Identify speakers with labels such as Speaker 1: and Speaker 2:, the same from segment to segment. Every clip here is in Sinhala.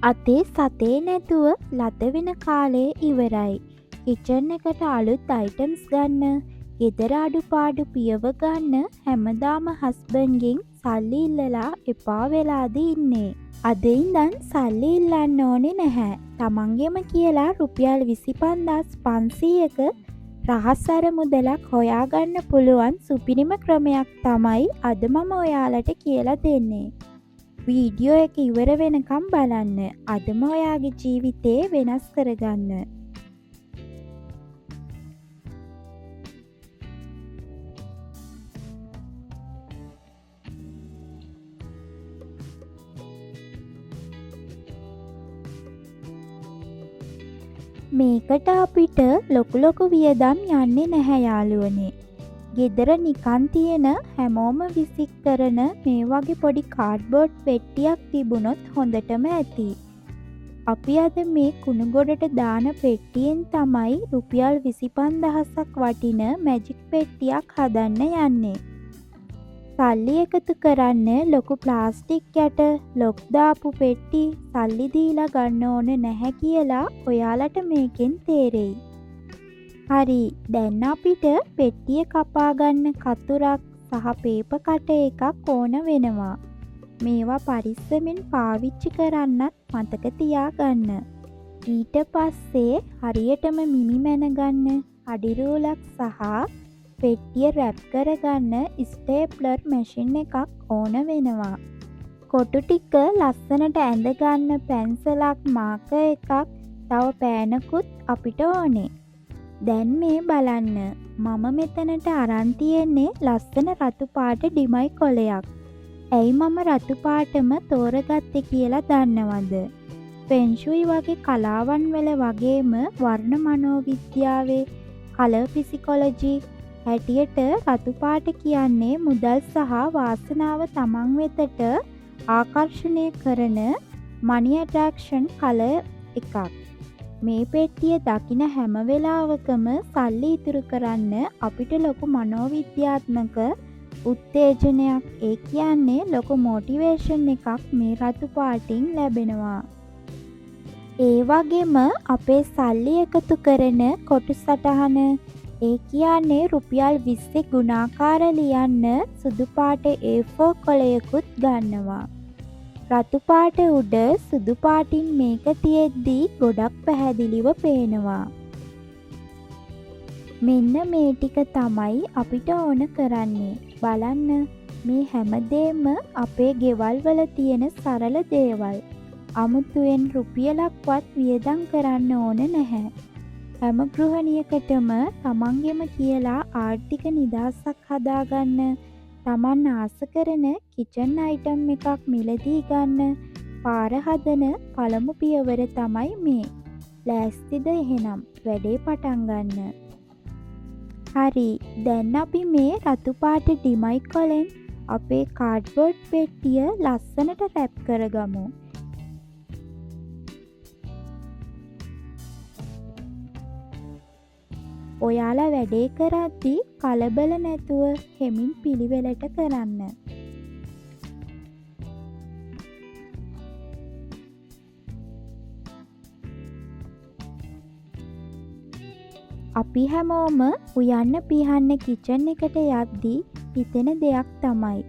Speaker 1: අතේ සතේ නැතුව ලද වෙන කාලය ඉවරයි. කිචන් එකට අලුත් අයිටම්ස් ගන්න, ගෙදර අඩුපාඩු පියව ගන්න හැමදාම හස්බන්ඩ්ගෙන් සල්ලි ඉල්ලලා එපා වෙලාද ඉන්නේ. අද ඉඳන් සල්ලි ඉල්ලන්න ඕනේ නැහැ. තමන්ගෙම කියලා රුපියල් 25,500ක රහස් අරමුදලක් හොයාගන්න පුළුවන් සුපිරිම ක්‍රමයක් තමයි අද මම ඔයාලට කියලා දෙන්නේ. වීඩියෝ එක ඉවර වෙනකම් බලන්න. අදම ඔයාගේ ජීවිතේ වෙනස් කරගන්න. මේකට අපිට ලොකු වියදම් යන්නේ නැහැ යාළුවනේ. ගෙදර නිකන් තියෙන හැමෝම විසික් කරන මේ වගේ පොඩි කාඩ්බෝඩ් පෙට්ටියක් තිබුණොත් හොඳටම ඇති. අපි අද මේ කුණුගොඩට දාන පෙට්ටියෙන් තමයි රුපියල් 25,000ක් වටින මැජික් පෙට්ටියක් හදන්න යන්නේ. සල්ලි එකතු කරන්න ලොකු ප්ලාස්ටික් යට ලොක් දාපු පෙට්ටි සල්ලි දීලා ගන්න ඕන නැහැ කියලා ඔයාලට මේකෙන් තේරෙයි. හරි, දැන් අපිට පෙට්ටිය කපා ගන්න කතුරක් සහ පේපර් කටර් එකක් ඕන වෙනවා. මේවා පරිස්සමෙන් පාවිච්චි කරන්නත් මතක තියාගන්න. ඊට පස්සේ හරියටම මිමි මැනගන්න අඩි රූලක් සහ පෙට්ටිය රැප් කරගන්න ස්ටේප්ලර් මැෂින් එකක් ඕන වෙනවා. කොටු ටික ලස්සනට ඇඳගන්න පැන්සලක් මාකර් එකක් තව පෑනකුත් අපිට ඕනේ. දැන් මේ බලන්න, මම මෙතනට අරන් තියෙන්නේ ලස්සන රතු පාට ඩිමයි කොලයක්. ඇයි මම රතු පාටම තෝරගත්තේ කියලා දන්නවද? ෆෙන්ෂුයි වගේ කලාවන් වල වගේම වර්ණ මනෝවිද්‍යාවේ කලර් ෆිසිකොලොජි හැටියට රතු පාට කියන්නේ මුදල් සහ වාසනාව තමන් වෙතට ආකර්ෂණය කරන මනි ඇට්‍රැක්ෂන් කලර් එකක්. මේ පෙට්ටිය දකින හැම වෙලාවකම සල්ලි ඉතුරු කරන්න අපිට ලොකු මනෝවිද්‍යාත්මක උත්තේජනයක්, ඒ කියන්නේ ලොකු මොටිවේෂන් එකක් මේ රතු පාටින් ලැබෙනවා. ඒ වගේම අපේ සල්ලි එකතු කරන කොටු සටහන, ඒ කියන්නේ රුපියල් 20 ගුණාකාර ලියන්න සුදු පාට A4 කොලයකුත් ගන්නවා. රතු පාට උඩ සුදු පාටින් මේක තියෙද්දී ගොඩක් පැහැදිලිව පේනවා. මෙන්න මේ ටික තමයි අපිට ඕන කරන්නේ. බලන්න, මේ හැමදේම අපේ ගෙවල් වල තියෙන සරල දේවල්. අමුතුවෙන් රුපියලක්වත් වියදම් කරන්න ඕන නැහැ. හැම ගෘහණියකටම තමන්ගෙම කියලා ආර්ථික නිදහසක් හදාගන්න, තමන් ආස කරන කිචන් අයිටම් එකක් මිලදී ගන්න පාර හදන පළමු පියවර තමයි මේ. ලෑස්තිද එහෙනම් වැඩේ පටන් ගන්න. හරි, දැන් අපි මේ රතු පාට ඩිමයි කොලෙන් අපේ කාඩ්බෝඩ් පෙට්ටිය ලස්සනට රැප් කරගමු. ඔයාලා වැඩේ කරද්දී කලබල නැතුව හෙමින් පිළිවෙලට කරන්න. අපි හැමෝම උයන්න පිහන්න කිචන් එකට යද්දී හිතෙන දෙයක් තමයි,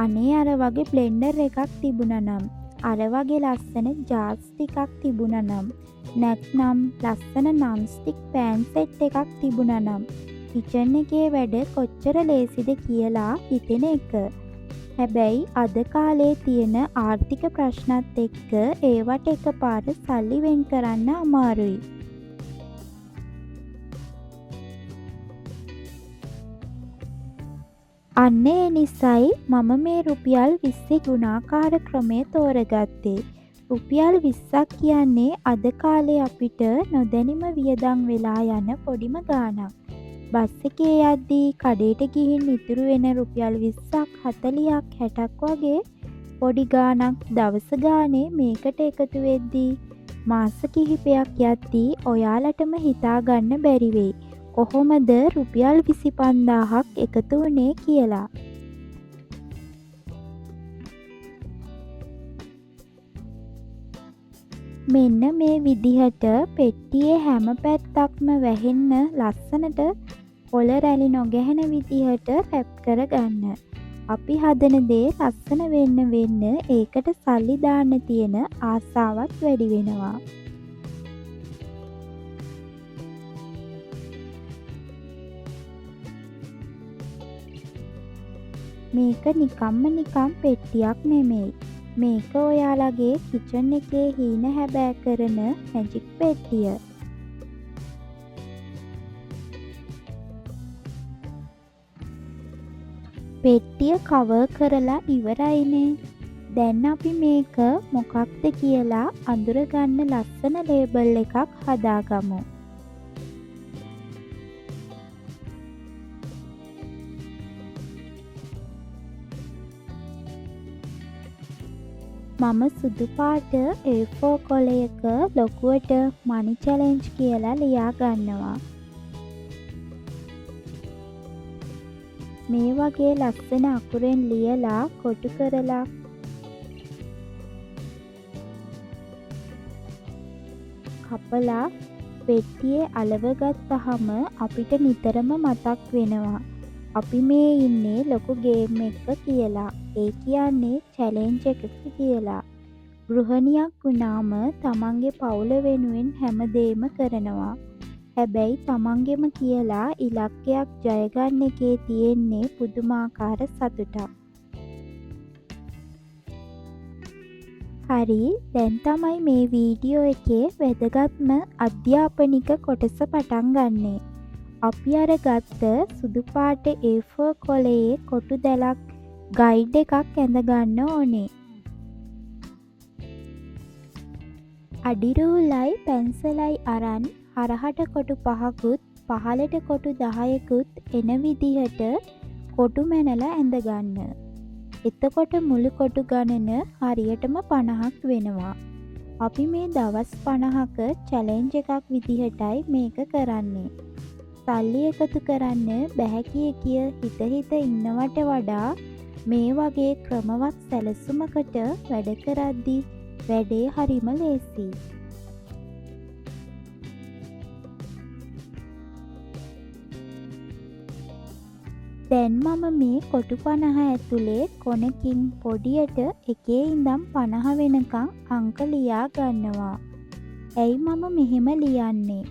Speaker 1: අනේ අර වගේ බ්ලෙන්ඩර් එකක් තිබුණා නම්, අර වගේ ලස්සන ජාර්ස් ටිකක් තිබුණා නම්, නැත්නම් ලස්සන නම්ස්ටික් පෑන් සෙට් එකක් තිබුණා නම් කිචන් එකේ වැඩ කොච්චර ලේසිද කියලා හිතෙන එක. හැබැයි අද කාලේ තියෙන ආර්ථික ප්‍රශ්නත් එක්ක ඒවට එකපාර සල්ලි වෙන් කරන්න අමාරුයි. අන්න ඒ නිසයි මම මේ රුපියල් 20 ගුණාකාර ක්‍රමය තෝරගත්තේ. රුපියල් 20ක් කියන්නේ අද කාලේ අපිට නොදැනිම වියදම් වෙලා යන පොඩිම ගාණක්. බස් එකේ යද්දී කඩේට ගිහින් ඉතුරු වෙන රුපියල් 20ක් 40ක් 60ක් වගේ පොඩි ගාණක් දවස ගානේ මේකට එකතු වෙද්දී මාස කිහිපයක් යද්දී ඔයාලටම හිතා ගන්න බැරි වෙයි කොහොමද රුපියල් 25,000ක් එකතු වුණේ කියලා. මෙන්න මේ විදිහට පෙට්ටියේ හැම පැත්තක්ම වැහෙන්න ලස්සනට කොළ රැලි නොගැහෙන විදිහට රැප් කරගන්න. අපි හදන දේ ලස්සන වෙන්න ඒකට සල්ලි දාන්න තියෙන ආසාවත් වැඩි වෙනවා. මේක නිකම් පෙට්ටියක් නෙමෙයි. මේක ඔයාලගේ කිචන් එකේ හීන හැබෑ කරන මැජික් පෙට්ටිය. පෙට්ටිය කවර් කරලා ඉවරයිනේ. දැන් අපි මේක මොකක්ද කියලා අඳුරගන්න ලස්සන ලේබල් එකක් හදාගමු. මම සුදු පාට A4 කොලයක ලොකුවට මනි චැලෙන්ජ් කියලා ලියා ගන්නවා. මේ වගේ ලස්සන අකුරෙන් ලියලා කොටු කරලා කපලා පෙට්ටියේ අලව ගත්තහම අපිට නිතරම මතක් වෙනවා අපි මේ ඉන්නේ ලොකු ගේම් එකක කියලා. ඒ කියන්නේ චැලෙන්ජ් එකක කියලා. ගෘහණියක් වුණාම තමන්ගේ පවුල වෙනුවෙන් හැමදේම කරනවා. හැබැයි තමන්ගෙම කියලා ඉලක්කයක් ජයගන්න එකේ තියෙන්නේ පුදුමාකාර සතුටක්. හරි, දැන් තමයි මේ වීඩියෝ එකේ වැදගත්ම අධ්‍යාපනික කොටස පටන් ගන්නේ. අපි අර ගත්ත සුදු පාට A4 කොලයේ කොටු දැලක් ගයිඩ් එකක් ඇඳ ගන්න ඕනේ. අඩිරූලයි පැන්සලයි අරන් හරහට කොටු 5කුත් පහලට කොටු 10කුත් එන විදිහට කොටු මැනලා ඇඳ ගන්න. එතකොට මුළු කොටු ගණන හරියටම 50ක් වෙනවා. අපි මේ දවස් 50ක චැලෙන්ජ් එකක් විදිහටයි මේක කරන්නේ. සල්ලි එකතු කරන්න බැහැ කිය හිත ඉන්නවට වඩා මේ වගේ ක්‍රමවත් සැලසුමකට වැඩ කරද්දී වැඩේ හරිම ලේසියි. දැන් මම මේ කොටු 50 ඇතුලේ කොනකින් පොඩියට එකේ ඉඳන් 50 වෙනකන් අංක ලියා ගන්නවා. ඇයි මම මෙහෙම ලියන්නේ?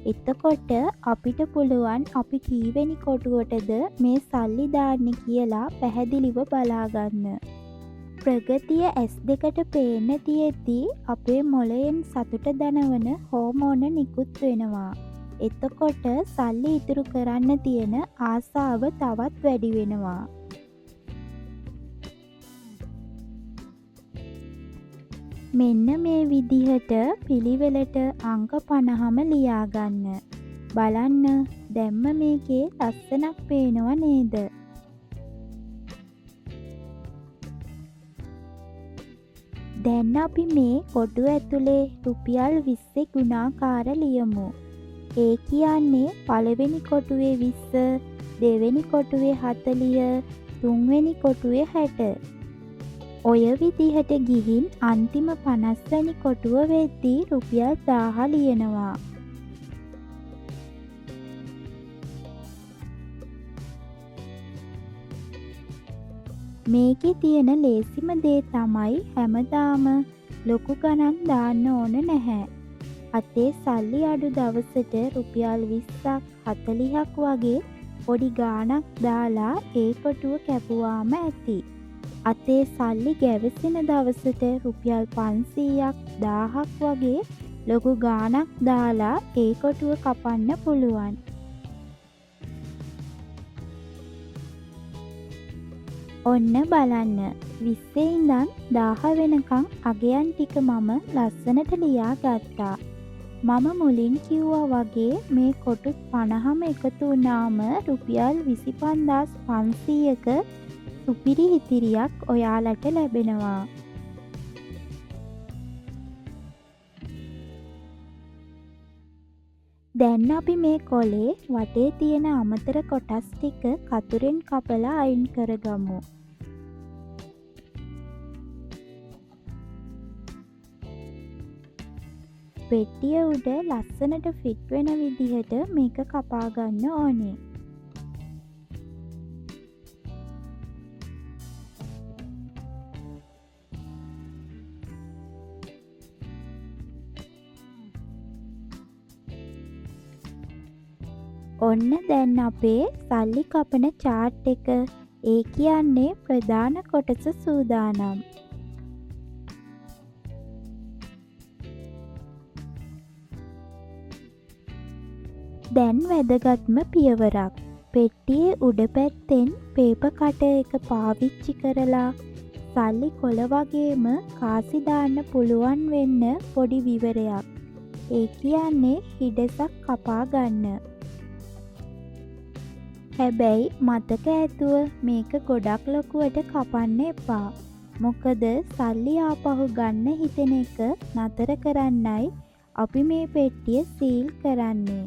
Speaker 1: එතකොට අපිට පුළුවන් අපි කීවෙනි කොටුවටද මේ සල්ලි දාන්නේ කියලා පැහැදිලිව බලාගන්න. ප්‍රගතිය S2ට පේන්න තියෙද්දී අපේ මොළයෙන් සතුට දනවන හෝමෝන නිකුත් වෙනවා. එතකොට සල්ලි ඉතුරු කරන්න තියෙන ආසාව තවත් වැඩි වෙනවා. මෙන්න මේ විදිහට පිළිවෙලට අංක 50ම ලියාගන්න. බලන්න දැම්ම මේකේ ලස්සනක් පේනව නේද? දැන් අපි මේ කොටු ඇතුලේ රුපියල් 20 ගුණාකාර ලියමු. ඒ කියන්නේ පළවෙනි කොටුවේ 20, දෙවෙනි කොටුවේ 40, තුන්වෙනි කොටුවේ 60. ඔය විදිහට ගිහින් අන්තිම 50 වැනි කොටුව වෙද්දී රුපියල් 1000 ලියනවා. මේකේ තියෙන ලේසිම දේ තමයි හැමදාම ලොකු ගණන් දාන්න ඕන නැහැ. අතේ සල්ලි අඩු දවසට රුපියල් 20ක් 40ක් වගේ පොඩි ගාණක් දාලා ඒ කොටුව කැපුවාම ඇති. අතේ සල්ලි ගැවසෙන දවසට රුපියල් 500ක් 1000ක් වගේ ලොකු ගාණක් දාලා ඒ කොටුව කපන්න පුළුවන්. ඔන්න බලන්න 20 ඉඳන් 1000 වෙනකන් අගයන් ටික මම ලස්සනට ලියා ගත්තා. මම මුලින් කිව්වා වගේ මේ කොටු 50ම එකතු වුණාම රුපියල් 25500ක සුපිරි ඉතිරියක් ඔයාලට ලැබෙනවා. දැන් අපි මේ කොලේ වටේ තියෙන අමතර කොටස් ටික කතුරෙන් කපලා අයින් කරගමු. පෙට්ටිය උඩ ලස්සනට ෆිට් වෙන විදිහට මේක කපා ගන්න ඕනේ. ඔන්න දැන් අපේ සල්ලි කපන චාට් එක, ඒ කියන්නේ ප්‍රධාන කොටස සූදානම්. දැන් වැදගත්ම පියවරක්. පෙට්ටියේ උඩ පැත්තෙන් පේපර් කටර් එක පාවිච්චි කරලා සල්ලි කොළ වගේම කාසි දාන්න පුළුවන් වෙන්න පොඩි විවරයක්. ඒ කියන්නේ හිඩැසක් කපා ගන්න. හැබැයි මතක ඇතුව මේක ගොඩක් ලොකුවට කපන්න එපා. මොකද සල්ලි ආපහු ගන්න හිතෙන එක නතර කරන්නයි අපි මේ පෙට්ටිය සීල් කරන්නේ.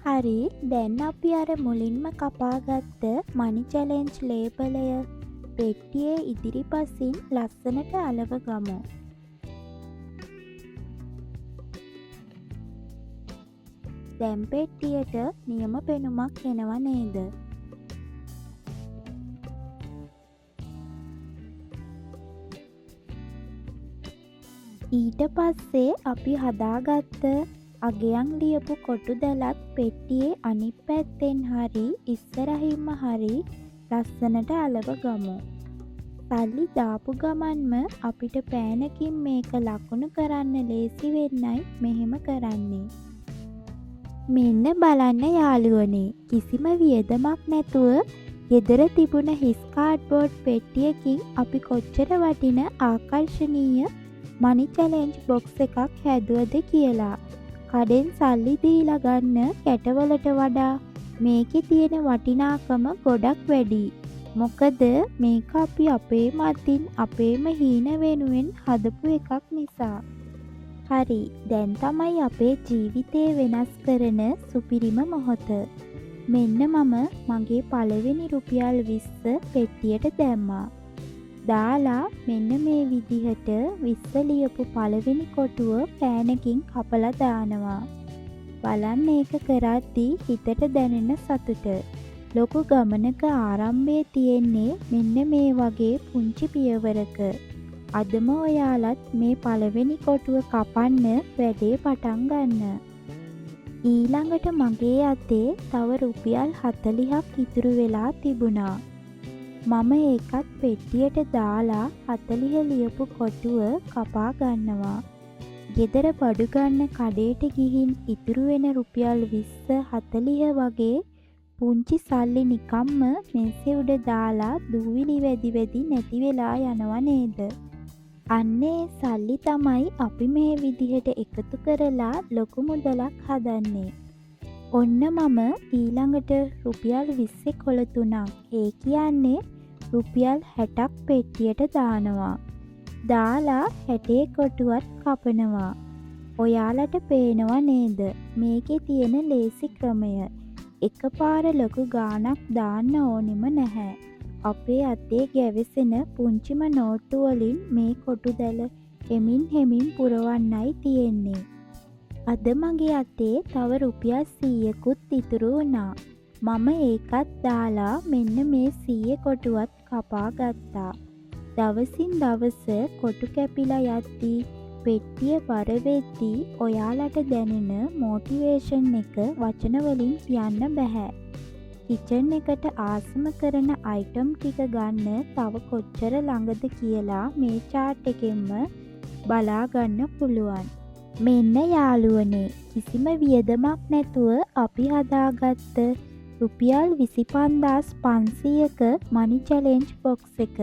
Speaker 1: හරි, දැන් අපි අර මුලින්ම කපාගත්ත මනි චැලෙන්ජ් ලේබලය පෙට්ටියේ ඉදිරිපසින් ලස්සනට අලව ගමු. දැන් පෙට්ටියට නියම පෙනුමක් එනවා නේද? ඊට පස්සේ අපි හදාගත්ත අගයන් ලියපු කොටු දැලත් පෙට්ටියේ අනිත් පැත්තෙන් හරි ඉස්සරහින්ම හරි ලස්සනට අලව ගමු. සල්ලි දාපු ගමන්ම අපිට පෑනකින් මේක ලකුණු කරන්න ලේසි වෙන්නයි මෙහෙම කරන්නේ. මෙන්න බලන්න යාළුවනේ, කිසිම වියදමක් නැතුව ගෙදර තිබුණ හිස් කාඩ්බෝඩ් පෙට්ටියකින් අපි කොච්චර වටින ආකර්ශනීය මනි චැලෙන්ජ් බොක්ස් එකක් හැදුවද කියලා. කඩෙන් සල්ලි දීලා ගන්න කැටවලට වඩා මේකේ තියෙන වටිනාකම ගොඩක් වැඩි. මොකද මේක අපි අපේම අතින් අපේම හීන වෙනුවෙන් හදපු එකක් නිසා. හරි, දැන් තමයි අපේ ජීවිතේ වෙනස් කරන සුපිරිම මොහොත. මෙන්න මම මගේ පළවෙනි රුපියල් 20 පෙට්ටියට දැම්මා. දාලා මෙන්න මේ විදිහට 20 ලියපු පළවෙනි කොටුව පෑනකින් කපලා දානවා. බලන්න ඒක කරද්දී හිතට දැනෙන සතුට. ලොකු ගමනක ආරම්භයේ තියෙන්නේ මෙන්න මේ වගේ පුංචි පියවරක. අදම ඔයාලත් මේ පළවෙනි කොටුව කපන්න වැඩේ පටන් ගන්න. ඊළඟට මගේ අතේ තව රුපියල් 40ක් ඉතුරු වෙලා තිබුණා. මම ඒකත් පෙට්ටියට දාලා 40 ලියපු කොටුව කපා ගන්නවා. ගෙදර බඩු ගන්න කඩේට ගිහින් ඉතුරු වෙන රුපියල් 20 40 වගේ පුංචි සල්ලි නිකම්ම මේසේ උඩ දාලා දූවිලි වැදි වැදි නැති වෙලා යනවා නේද? අන්නේ සල්ලි තමයි අපි මේ විදිහට එකතු කරලා ලොකු මුදලක් හදන්නේ. ඔන්න මම ඊළඟට රුපියල් 20 කොළ 3ක්, ඒ කියන්නේ රුපියල් 60ක් පෙට්ටියට දානවා. දාලා 60 කොටුවත් කපනවා. ඔයාලට පේනවා නේද මේකේ තියෙන ලේසි ක්‍රමය? එකපාර ලොකු ගාණක් දාන්න ඕනෙම නැහැ. අපේ අතේ ගැවසෙන පුංචිම නෝට්ටු වලින් මේ කොටු දැල හෙමින් හෙමින් පුරවන්නයි තියෙන්නේ. අද මගේ අතේ තව රුපියල් 100කුත් ඉතුරු වුණා. මම ඒකත් දාලා මෙන්න මේ 100 කොටුවත් කපා ගත්තා. දවසින් දවස කොටු කැපිලා යද්දී පෙට්ටිය බර වෙද්දී ඔයාලට දැනෙන මොටිවේෂන් එක වචන වලින් කියන්න බෑ. කිචන් එකට ආසම කරන අයිටම් ටික ගන්න තව කොච්චර ළඟද කියලා මේ chart එකෙන්ම බලා ගන්න පුළුවන්. මෙන්න යාළුවනේ, කිසිම වියදමක් නැතුව අපි හදාගත්ත රුපියල් 25500ක මනි චැලෙන්ජ් බොක්ස් එක.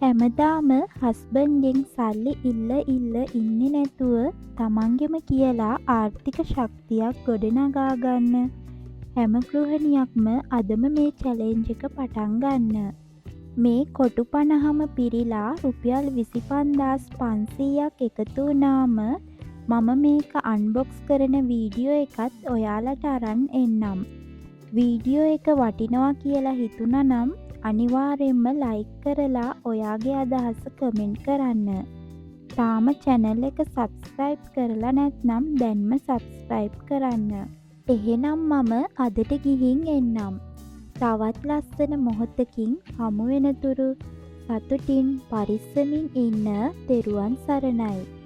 Speaker 1: හැමදාම හස්බන්ඩ්ගෙන් සල්ලි ඉල්ල ඉන්නේ නැතුව තමන්ගෙම කියලා ආර්ථික ශක්තියක් ගොඩනගා ගන්න හැම ගෘහණියක්ම අදම මේ චැලෙන්ජ් එක පටන් ගන්න. මේ කොටු 50ම පිරීලා රුපියල් 25500ක් එකතු වුණාම මම මේක අන්බොක්ස් කරන වීඩියෝ එකත් ඔයාලට අරන් එන්නම්. වීඩියෝ එක වටිනවා කියලා හිතුණා නම් අනිවාර්යෙන්ම ලයික් කරලා ඔයාගේ අදහස කමෙන්ට් කරන්න. තාම channel එක subscribe කරලා නැත්නම් දැන්ම subscribe කරන්න. එහෙනම් මම අදට ගිහින් එන්නම්. තවත් ලස්සන මොහොතකින් හමු වෙනතුරු සතුටින් පරිස්සමින් ඉන්න. තෙරුවන් සරණයි.